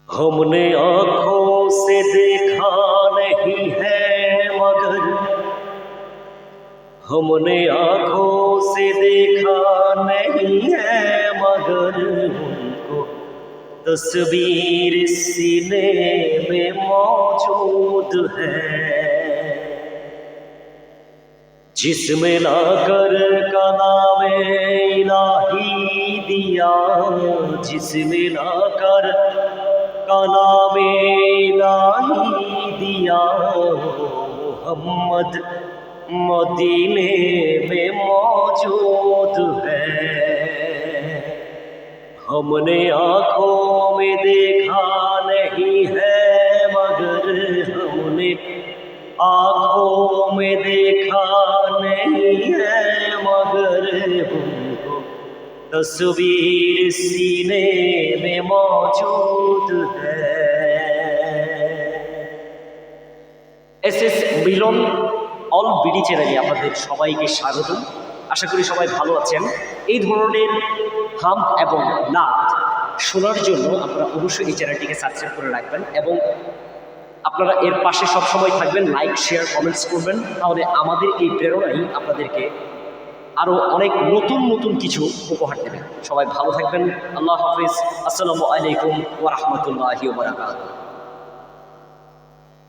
हमने आंखों से देखा नहीं है मगर हमने आंखों से देखा नहीं है मगर उनको तस्वीर सीने में मौजूद है, जिसमें लाकर कलामे इलाही दिया, जिसमें लाकर कलामे इलाही दिया। मोहम्मद मदीने में मौजूद है। हमने आँखों में देखा नहीं है मगर हमने आँखों में देखा नहीं है मगर उनको तस्वीर सीने में मौजूद है। এসএস মিলন অল বিডি চ্যানেলে আপনাদের সবাইকে স্বাগত। আশা করি সবাই ভালো আছেন। এই ধরনের হাম এবং নাচ শোনার জন্য আপনারা অবশ্যই এই চ্যানেলটিকে সাবস্ক্রাইব করে রাখবেন এবং আপনারা এর পাশে সবসময় থাকবেন, লাইক শেয়ার কমেন্টস করবেন। তাহলে আমাদের এই প্রেরণাই আপনাদেরকে আরও অনেক নতুন নতুন কিছু উপহার দেবে। সবাই ভালো থাকবেন। আল্লাহ হাফিজ। আসসালামু আলাইকুম ওয়া রাহমাতুল্লাহি ওয়া বারাকাতুহু।